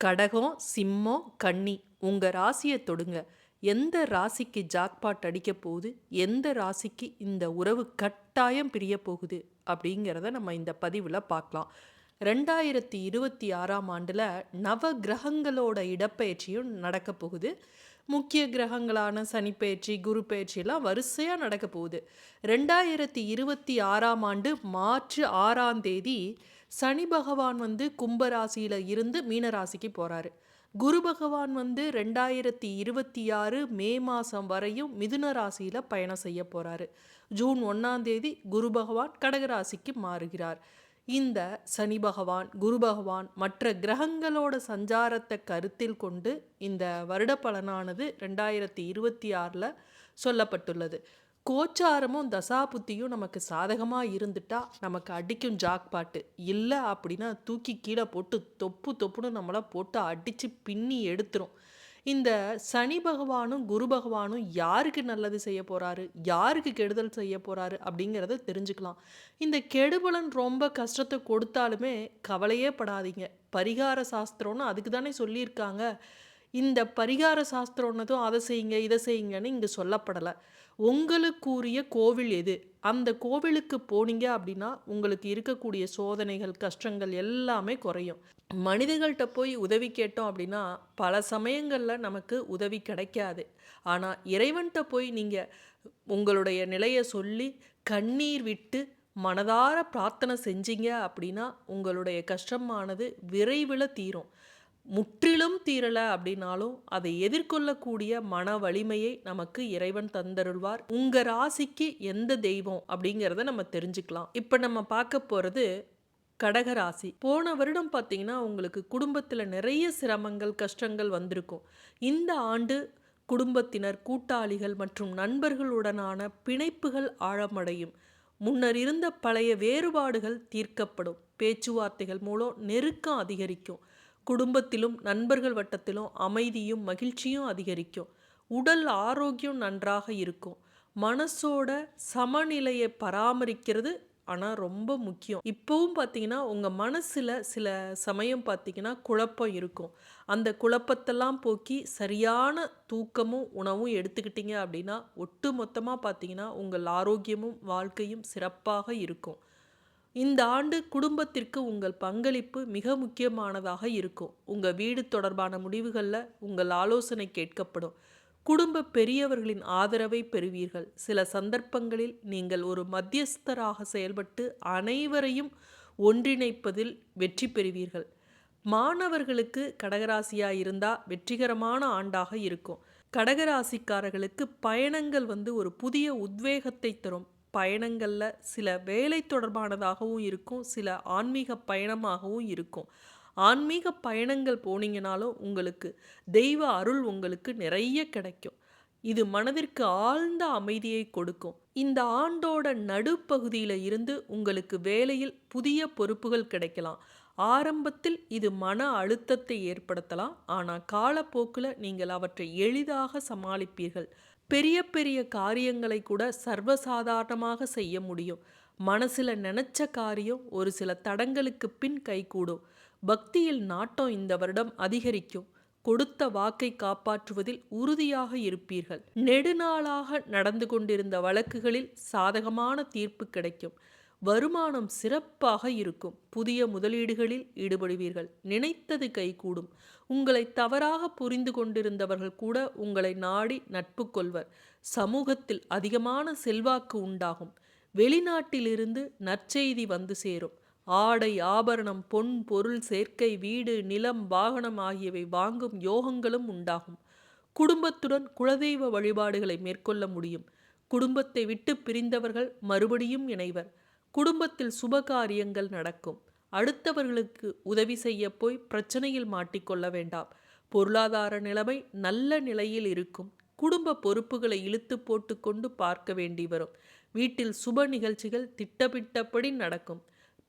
கடகம், சிம்மம், கன்னி உங்க ராசியை தொடுங்க. எந்த ராசிக்கு ஜாக்பாட் அடிக்க போகுது, எந்த ராசிக்கு இந்த உறவு கட்டாயம் பிரிய போகுது அப்படிங்கிறத நம்ம இந்த பதிவில் பார்க்கலாம். 2026ஆம் ஆண்டில் நவ கிரகங்களோட இடப்பெயர்ச்சியும் நடக்க போகுது. முக்கிய கிரகங்களான சனி பயிற்சி, குரு பயிற்சியெல்லாம் வரிசையாக நடக்க போகுது. 2026ஆம் ஆண்டு மார்ச் 6ஆம் தேதி சனி பகவான் கும்பராசியில் இருந்து மீனராசிக்கு போகிறாரு. குரு பகவான் 2026 மே மாதம் வரையும் மிதுன ராசியில் பயணம் செய்ய போகிறாரு. ஜூன் 1ஆம் தேதி குரு பகவான் கடகராசிக்கு மாறுகிறார். இந்த சனி பகவான், குரு பகவான் மற்ற கிரகங்களோட சஞ்சாரத்தை கருத்தில் கொண்டு இந்த வருட பலனானது 2026 சொல்லப்பட்டுள்ளது. கோச்சாரமும் தசாபுத்தியும் நமக்கு சாதகமாக இருந்துட்டா நமக்கு அடிக்கும் ஜாக்பாட்டு, இல்லை அப்படின்னா தூக்கி கீழே போட்டு தொப்பு தொப்புன்னு நம்மளை போட்டு அடித்து பின்னி எடுத்துரும். இந்த சனி பகவானும் குரு பகவானும் யாருக்கு நல்லது செய்ய போகிறாரு, யாருக்கு கெடுதல் செய்ய போகிறாரு அப்படிங்கிறத தெரிஞ்சுக்கலாம். இந்த கெடுபலன் ரொம்ப கஷ்டத்தை கொடுத்தாலுமே கவலையே படாதீங்க. பரிகார சாஸ்திரம்னு அதுக்கு தானே சொல்லியிருக்காங்க. இந்த பரிகார சாஸ்திரம்னதும் அதை செய்யுங்க இதை செய்யுங்கன்னு இங்கே சொல்லப்படலை. உங்களுக்குரிய கோவில் எது, அந்த கோவிலுக்கு போனீங்க அப்படின்னா உங்களுக்கு இருக்கக்கூடிய சோதனைகள், கஷ்டங்கள் எல்லாமே குறையும். மனிதர்கள்ட்ட போய் உதவி கேட்டோம் அப்படின்னா பல சமயங்களில் நமக்கு உதவி கிடைக்காது. ஆனால் இறைவன்கிட்ட போய் நீங்கள் உங்களுடைய நிலையை சொல்லி கண்ணீர் விட்டு மனதார பிரார்த்தனை செஞ்சீங்க அப்படின்னா உங்களுடைய கஷ்டமானது விரைவில் தீரும். முற்றிலும் தீரலை அப்படின்னாலும் அதை எதிர்கொள்ளக்கூடிய மன வலிமையை நமக்கு இறைவன் தந்தருள்வார். உங்க ராசிக்கு எந்த தெய்வம் அப்படிங்கிறத நம்ம தெரிஞ்சுக்கலாம். இப்போ நம்ம பார்க்க போகிறது கடகராசி. போன வருடம் பார்த்தீங்கன்னா உங்களுக்கு குடும்பத்தில் நிறைய சிரமங்கள், கஷ்டங்கள் வந்திருக்கும். இந்த ஆண்டு குடும்பத்தினர், கூட்டாளிகள் மற்றும் நண்பர்களுடனான பிணைப்புகள் ஆழமடையும். முன்னர் இருந்த பழைய வேறுபாடுகள் தீர்க்கப்படும். பேச்சுவார்த்தைகள் மூலம் நெருக்கம் அதிகரிக்கும். குடும்பத்திலும் நண்பர்கள் வட்டத்திலும் அமைதியும் மகிழ்ச்சியும் அதிகரிக்கும். உடல் ஆரோக்கியம் நன்றாக இருக்கும். மனசோட சமநிலையை பராமரிக்கிறது ஆனால் ரொம்ப முக்கியம். இப்போவும் பார்த்தீங்கன்னா உங்கள் மனசில் சில சமயம் பார்த்தீங்கன்னா குழப்பம் இருக்கும். அந்த குழப்பத்தெல்லாம் போக்கி சரியான தூக்கமும் உணவும் எடுத்துக்கிட்டீங்க அப்படின்னா ஒட்டு மொத்தமாக பார்த்தீங்கன்னா உங்கள் ஆரோக்கியமும் வாழ்க்கையும் சிறப்பாக இருக்கும். இந்த ஆண்டு குடும்பத்திற்கு உங்கள் பங்களிப்பு மிக முக்கியமானதாக இருக்கும். உங்கள் வீடு தொடர்பான முடிவுகளில் உங்கள் ஆலோசனை கேட்கப்படும். குடும்ப பெரியவர்களின் ஆதரவை பெறுவீர்கள். சில சந்தர்ப்பங்களில் நீங்கள் ஒரு மத்தியஸ்தராக செயல்பட்டு அனைவரையும் ஒன்றிணைப்பதில் வெற்றி பெறுவீர்கள். மாணவர்களுக்கு கடகராசியாக இருந்தால் வெற்றிகரமான ஆண்டாக இருக்கும். கடகராசிக்காரர்களுக்கு பயணங்கள் ஒரு புதிய உத்வேகத்தை தரும். பயணங்களில் சில வேலை தொடர்பானதாகவும் இருக்கும், சில ஆன்மீக பயணமாகவும் இருக்கும். ஆன்மீக பயணங்கள் போனீங்கனாலும் உங்களுக்கு தெய்வ அருள் உங்களுக்கு நிறைய கிடைக்கும். இது மனதிற்கு ஆழ்ந்த அமைதியை கொடுக்கும். இந்த ஆண்டோட நடுப்பகுதியில் இருந்து உங்களுக்கு வேலையில் புதிய பொறுப்புகள் கிடைக்கலாம். ஆரம்பத்தில் இது மன அழுத்தத்தை ஏற்படுத்தலாம், ஆனால் காலப்போக்கில் நீங்கள் அவற்றை எளிதாக சமாளிப்பீர்கள். பெரிய பெரிய காரியங்களை கூட சர்வசாதாரணமாக செய்ய முடியும். மனசில் நினச்ச காரியம் ஒரு சில தடங்களுக்கு பின் கைகூடும். பக்தியில் நாட்டம் இந்த வருடம் அதிகரிக்கும். கொடுத்த வாக்கை காப்பாற்றுவதில் உறுதியாக இருப்பீர்கள். நெடுநாளாக நடந்து கொண்டிருந்த வழக்குகளில் சாதகமான தீர்ப்பு கிடைக்கும். வருமானம் சிறப்பாக இருக்கும். புதிய முதலீடுகளில் ஈடுபடுவீர்கள். நினைத்தது கைகூடும். உங்களை தவறாக புரிந்து கொண்டிருந்தவர்கள் கூட உங்களை நாடி நட்பு கொள்வர். சமூகத்தில் அதிகமான செல்வாக்கு உண்டாகும். வெளிநாட்டிலிருந்து நற்செய்தி வந்து சேரும். ஆடை, ஆபரணம், பொன் பொருள் சேர்க்கை, வீடு, நிலம், வாகனம் ஆகியவை வாங்கும் யோகங்களும் உண்டாகும். குடும்பத்துடன் குலதெய்வ வழிபாடுகளை மேற்கொள்ள முடியும். குடும்பத்தை விட்டு பிரிந்தவர்கள் மறுபடியும் இணைவர். குடும்பத்தில் சுபகாரியங்கள் நடக்கும். அடுத்தவர்களுக்கு உதவி செய்ய போய் பிரச்சனையில் மாட்டிக்கொள்ள வேண்டாம். பொருளாதார நிலைமை நல்ல நிலையில் இருக்கும். குடும்ப பொறுப்புகளை இழுத்து போட்டு கொண்டு பார்க்க வேண்டி வரும். வீட்டில் சுப நிகழ்ச்சிகள் திட்டமிட்டபடி நடக்கும்.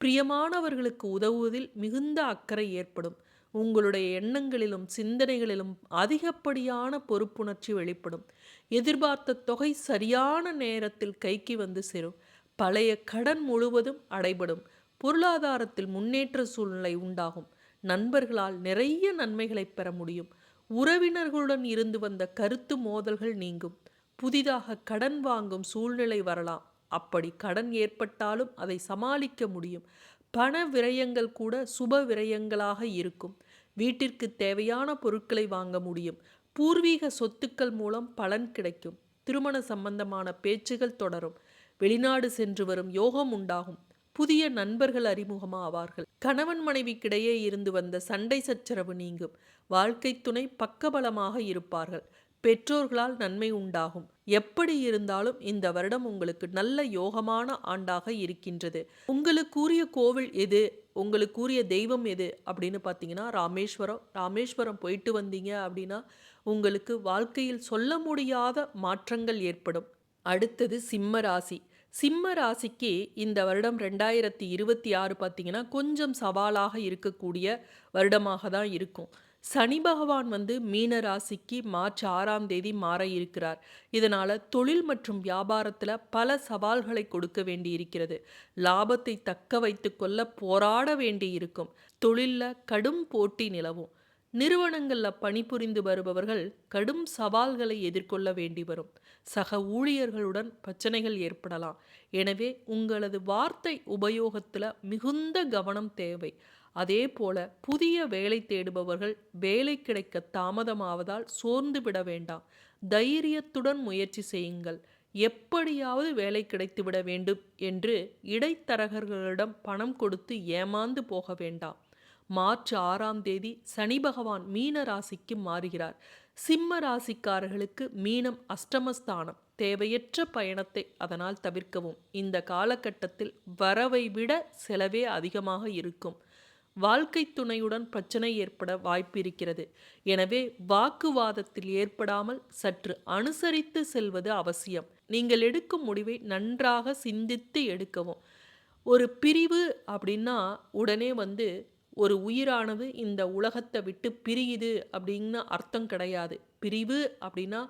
பிரியமானவர்களுக்கு உதவுவதில் மிகுந்த அக்கறை ஏற்படும். உங்களுடைய எண்ணங்களிலும் சிந்தனைகளிலும் அதிகப்படியான பொறுப்புணர்ச்சி வெளிப்படும். எதிர்பார்த்த தொகை சரியான நேரத்தில் கைக்கு வந்து சேரும். பழைய கடன் முழுவதும் அடைபடும். பொருளாதாரத்தில் முன்னேற்ற சூழ்நிலை உண்டாகும். நண்பர்களால் நிறைய நன்மைகளை பெற முடியும். உறவினர்களுடன் இருந்து வந்த கருத்து மோதல்கள் நீங்கும். புதிதாக கடன் வாங்கும் சூழ்நிலை வரலாம். அப்படி கடன் ஏற்பட்டாலும் அதை சமாளிக்க முடியும். பண விரயங்கள் கூட சுப விரயங்களாக இருக்கும். வீட்டிற்கு தேவையான பொருட்களை வாங்க முடியும். பூர்வீக சொத்துக்கள் மூலம் பலன் கிடைக்கும். திருமண சம்பந்தமான பேச்சுகள் தொடரும். வெளிநாடு சென்று வரும் யோகம் உண்டாகும். புதிய நண்பர்கள் அறிமுகமாவார்கள். கணவன் மனைவிக்கிடையே இருந்து வந்த சண்டை சச்சரவு நீங்கும். வாழ்க்கை துணை பக்கபலமாக இருப்பார்கள். பெற்றோர்களால் நன்மை உண்டாகும். எப்படி இருந்தாலும் இந்த வருடம் உங்களுக்கு நல்ல யோகமான ஆண்டாக இருக்கின்றது. உங்களுக்குரிய கோவில் எது, உங்களுக்குரிய தெய்வம் எது அப்படின்னு பார்த்தீங்கன்னா ராமேஸ்வரம் போயிட்டு வந்தீங்க அப்படின்னா உங்களுக்கு வாழ்க்கையில் சொல்ல முடியாத மாற்றங்கள் ஏற்படும். அடுத்தது சிம்ம ராசி. சிம்ம ராசிக்கு இந்த வருடம் 2026 பார்த்தீங்கன்னா கொஞ்சம் சவாலாக இருக்கக்கூடிய வருடமாக தான் இருக்கும். சனி பகவான் மீன ராசிக்கு மார்ச் 6ஆம் தேதி மாற இருக்கிறார். இதனால் தொழில் மற்றும் வியாபாரத்தில் பல சவால்களை கொடுக்க வேண்டி இருக்கிறது. லாபத்தை தக்க வைத்து கொள்ள போராட வேண்டி இருக்கும். தொழிலில் கடும் போட்டி நிலவும். நிறுவனங்களில் பணிபுரிந்து வருபவர்கள் கடும் சவால்களை எதிர்கொள்ள வேண்டி வரும். சக ஊழியர்களுடன் பிரச்சனைகள் ஏற்படலாம். எனவே உங்களது வார்த்தை உபயோகத்தில் மிகுந்த கவனம் தேவை. அதே போல புதிய வேலை தேடுபவர்கள் வேலை கிடைக்க தாமதமாவதால் சோர்ந்து விட வேண்டாம். தைரியத்துடன் முயற்சி செய்யுங்கள். எப்படியாவது வேலை கிடைத்துவிட வேண்டும் என்று இடைத்தரகர்களிடம் பணம் கொடுத்து ஏமாந்து போக வேண்டாம். மார்ச் 6ஆம் தேதி சனி பகவான் மீன ராசிக்கு மாறுகிறார். சிம்ம ராசிக்காரர்களுக்கு மீனம் அஷ்டமஸ்தானம். தேவையற்ற பயணத்தை அதனால் தவிர்க்கவும். இந்த காலகட்டத்தில் வரவை விட செலவே அதிகமாக இருக்கும். வாழ்க்கை துணையுடன் பிரச்சனை ஏற்பட வாய்ப்பிருக்கிறது. எனவே வாக்குவாதத்தில் ஏற்படாமல் சற்று அனுசரித்து செல்வது அவசியம். நீங்கள் எடுக்கும் முடிவை நன்றாக சிந்தித்து எடுக்கவும். ஒரு பிரிவு அப்படின்னா உடனே ஒரு உயிரானது இந்த உலகத்தை விட்டு பிரியுது அப்படின்னு அர்த்தம் கிடையாது. பிரிவு அப்படின்னா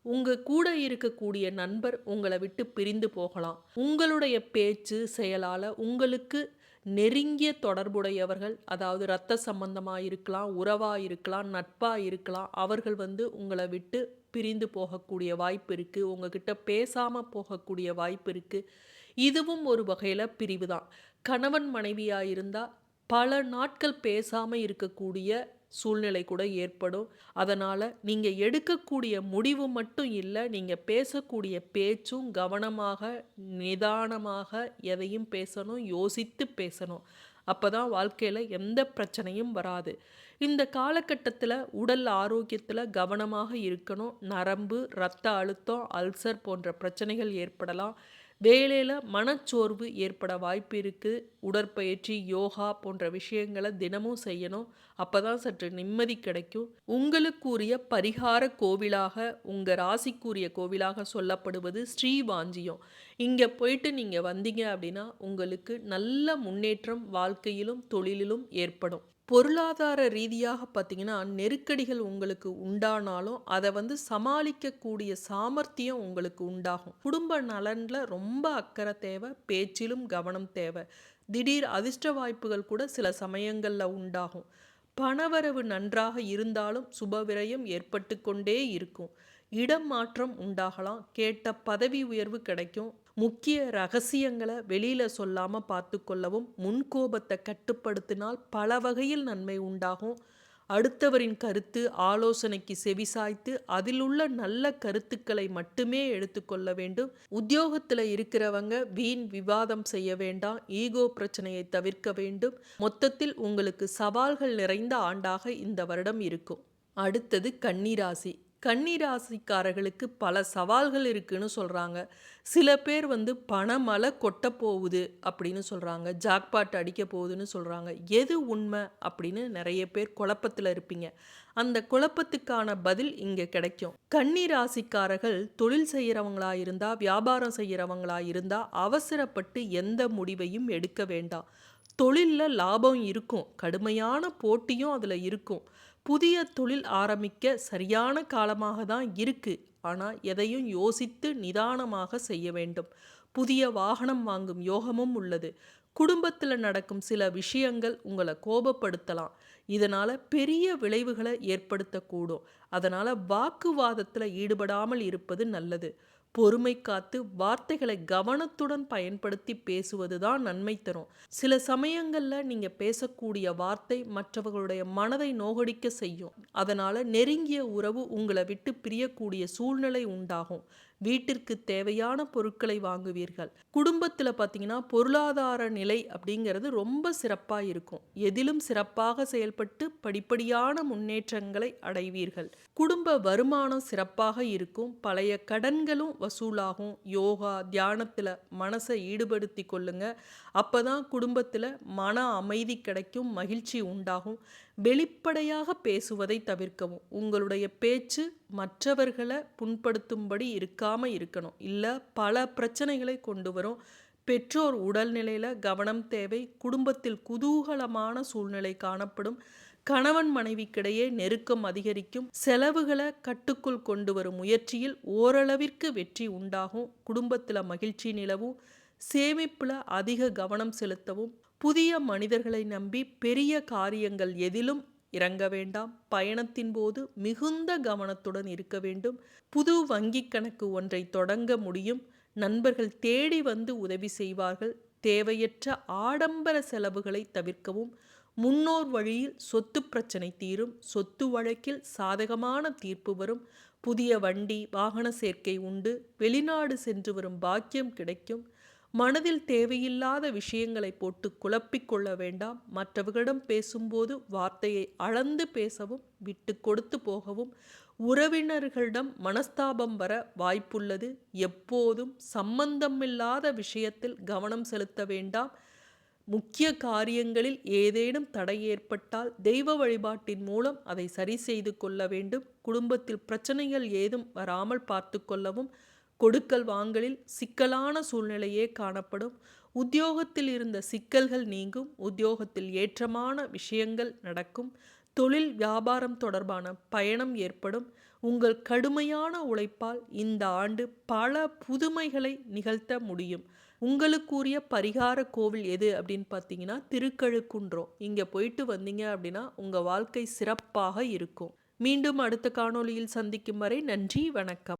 உங்கள் கூட இருக்கக்கூடிய நண்பர் உங்களை விட்டு பிரிந்து போகலாம். உங்களுடைய பேச்சு செயலால் உங்களுக்கு நெருங்கிய தொடர்புடையவர்கள், அதாவது இரத்த சம்பந்தமாக இருக்கலாம், உறவாக இருக்கலாம், நட்பாக இருக்கலாம், அவர்கள் உங்களை விட்டு பிரிந்து போகக்கூடிய வாய்ப்பு இருக்குது. உங்ககிட்ட பேசாமல் போகக்கூடிய வாய்ப்பு இருக்குது. இதுவும் ஒரு வகையில் பிரிவு தான். கணவன் மனைவியாக இருந்தால் பல நாட்கள் பேசாமல் இருக்கக்கூடிய சூழ்நிலை கூட ஏற்படும். அதனால் நீங்கள் எடுக்கக்கூடிய முடிவு மட்டும் இல்லை, நீங்கள் பேசக்கூடிய பேச்சும் கவனமாக நிதானமாக எதையும் பேசணும், யோசித்து பேசணும். அப்போ தான் வாழ்க்கையில் எந்த பிரச்சனையும் வராது. இந்த காலகட்டத்தில் உடல் ஆரோக்கியத்தில் கவனமாக இருக்கணும். நரம்பு, இரத்த அழுத்தம், அல்சர் போன்ற பிரச்சனைகள் ஏற்படலாம். வேலையில் மனச்சோர்வு ஏற்பட வாய்ப்பு இருக்குது. உடற்பயிற்சி, யோகா போன்ற விஷயங்களை தினமும் செய்யணும். அப்போ தான் சற்று நிம்மதி கிடைக்கும். உங்களுக்குரிய பரிகார கோவிலாக, உங்கள் ராசிக்குரிய கோவிலாக சொல்லப்படுவது ஸ்ரீவாஞ்சியம். இங்கே போயிட்டு நீங்கள் வந்தீங்க அப்படின்னா உங்களுக்கு நல்ல முன்னேற்றம் வாழ்க்கையிலும் தொழிலிலும் ஏற்படும். பொருளாதார ரீதியாக பார்த்தீங்கன்னா நெருக்கடிகள் உங்களுக்கு உண்டானாலும் அதை சமாளிக்கக்கூடிய சாமர்த்தியம் உங்களுக்கு உண்டாகும். குடும்ப நலனில் ரொம்ப அக்கறை தேவை. பேச்சிலும் கவனம் தேவை. திடீர் அதிர்ஷ்ட வாய்ப்புகள் கூட சில சமயங்களில் உண்டாகும். பணவரவு நன்றாக இருந்தாலும் சுபவிரயம் ஏற்பட்டு கொண்டே இருக்கும். இடம் மாற்றம் உண்டாகலாம். கேட்ட பதவி உயர்வு கிடைக்கும். முக்கிய ரகசியங்களை வெளியில் சொல்லாமல் பார்த்து கொள்ளவும். முன்கோபத்தை கட்டுப்படுத்தினால் பல வகையில் நன்மை உண்டாகும். அடுத்தவரின் கருத்து ஆலோசனைக்கு செவிசாய்த்து அதில் உள்ள நல்ல கருத்துக்களை மட்டுமே எடுத்துக்கொள்ள வேண்டும். உத்தியோகத்தில் இருக்கிறவங்க வீண் விவாதம் செய்ய வேண்டாம். ஈகோ பிரச்சனையை தவிர்க்க வேண்டும். மொத்தத்தில் உங்களுக்கு சவால்கள் நிறைந்த ஆண்டாக இந்த வருடம் இருக்கும். அடுத்தது கன்னிராசி. கன்னிராசிக்காரர்களுக்கு பல சவால்கள் இருக்குன்னு சொல்கிறாங்க. சில பேர் பணமழை கொட்ட போகுது அப்படின்னு சொல்கிறாங்க. ஜாக்பாட் அடிக்க போகுதுன்னு சொல்கிறாங்க. எது உண்மை அப்படின்னு நிறைய பேர் குழப்பத்தில் இருப்பீங்க. அந்த குழப்பத்துக்கான பதில் இங்கே கிடைக்கும். கன்னிராசிக்காரர்கள் தொழில் செய்கிறவங்களா இருந்தால், வியாபாரம் செய்கிறவங்களா இருந்தால் அவசரப்பட்டு எந்த முடிவையும் எடுக்க வேண்டாம். தொழிலில் லாபம் இருக்கும். கடுமையான போட்டியும் அதில் இருக்கும். புதிய தொழில் ஆரம்பிக்க சரியான காலமாக தான் இருக்குது. ஆனால் எதையும் யோசித்து நிதானமாக செய்ய வேண்டும். புதிய வாகனம் வாங்கும் யோகமும் உள்ளது. குடும்பத்தில் நடக்கும் சில விஷயங்கள் உங்களை கோபப்படுத்தலாம். இதனால பெரிய விளைவுகளை ஏற்படுத்தக்கூடும். அதனால வாக்குவாதத்தில் ஈடுபடாமல் இருப்பது நல்லது. பொறுமை காத்து வார்த்தைகளை கவனத்துடன் பயன்படுத்தி பேசுவதுதான் நன்மை தரும். சில சமயங்கள்ல நீங்க பேசக்கூடிய வார்த்தை மற்றவர்களுடைய மனதை நோகடிக்க செய்யும். அதனால நெருங்கிய உறவு உங்களை விட்டு பிரியக்கூடிய சூழ்நிலை உண்டாகும். வீட்டிற்கு தேவையான பொருட்களை வாங்குவீர்கள். குடும்பத்தில் பார்த்தீங்கன்னா பொருளாதார நிலை அப்படிங்கிறது ரொம்ப சிறப்பாக இருக்கும். எதிலும் சிறப்பாக செயல்பட்டு படிப்படியான முன்னேற்றங்களை அடைவீர்கள். குடும்ப வருமானம் சிறப்பாக இருக்கும். பழைய கடன்களும் வசூலாகும். யோகா தியானத்தில் மனசை ஈடுபடுத்தி கொள்ளுங்க. அப்பதான் குடும்பத்தில் மன அமைதி கிடைக்கும், மகிழ்ச்சி உண்டாகும். வெளிப்படையாக பேசுவதை தவிர்க்கவும். உங்களுடைய பேச்சு மற்றவர்களை புண்படுத்தும்படி இருக்காம இருக்கணும். இல்லை பல பிரச்சனைகளை கொண்டு வரும். பெற்றோர் உடல்நிலையில் கவனம் தேவை. குடும்பத்தில் குதூகலமான சூழ்நிலை காணப்படும். கணவன் மனைவிக்கிடையே நெருக்கம் அதிகரிக்கும். செலவுகளை கட்டுக்குள் கொண்டு வரும் முயற்சியில் ஓரளவிற்கு வெற்றி உண்டாகும். குடும்பத்தில் மகிழ்ச்சி நிலவும். சேமிப்பில் அதிக கவனம் செலுத்தவும். புதிய மனிதர்களை நம்பி பெரிய காரியங்கள் எதிலும் இறங்க வேண்டாம். பயணத்தின் போது மிகுந்த கவனத்துடன் இருக்க வேண்டும். புது வங்கி கணக்கு ஒன்றை தொடங்க முடியும். நண்பர்கள் தேடி வந்து உதவி செய்வார்கள். தேவையற்ற ஆடம்பர செலவுகளை தவிர்க்கவும். முன்னோர் வழியில் சொத்து பிரச்சனை தீரும். சொத்து வழக்கில் சாதகமான தீர்ப்பு வரும். புதிய வண்டி வாகன சேர்க்கை உண்டு. வெளிநாடு சென்று வரும் பாக்கியம் கிடைக்கும். மனதில் தேவையில்லாத விஷயங்களை போட்டு குழப்பிக்கொள்ள வேண்டாம். மற்றவர்களிடம் பேசும்போது வார்த்தையை அளந்து பேசவும், விட்டு கொடுத்து போகவும். உறவினர்களிடம் மனஸ்தாபம் வர வாய்ப்புள்ளது. எப்போதும் சம்பந்தமில்லாத விஷயத்தில் கவனம் செலுத்த வேண்டாம். முக்கிய காரியங்களில் ஏதேனும் தடை ஏற்பட்டால் தெய்வ வழிபாட்டின் மூலம் அதை சரி செய்து கொள்ள வேண்டும். குடும்பத்தில் பிரச்சனைகள் ஏதும் வராமல் பார்த்து கொள்ளவும். கொடுக்கல் வாங்கலில் சிக்கலான சூழ்நிலையே காணப்படும். உத்தியோகத்தில் இருந்த சிக்கல்கள் நீங்கும். உத்தியோகத்தில் ஏற்றமான விஷயங்கள் நடக்கும். தொழில் வியாபாரம் தொடர்பான பயணம் ஏற்படும். உங்கள் கடுமையான உழைப்பால் இந்த ஆண்டு பல புதுமைகளை நிகழ்த்த முடியும். உங்களுக்குரிய பரிகார கோவில் எது அப்படின்னு பார்த்தீங்கன்னா திருக்கழுக்குன்றம். இங்கே போயிட்டு வந்தீங்க அப்படின்னா உங்கள் வாழ்க்கை சிறப்பாக இருக்கும். மீண்டும் அடுத்த காணொளியில் சந்திக்கும் வரை நன்றி, வணக்கம்.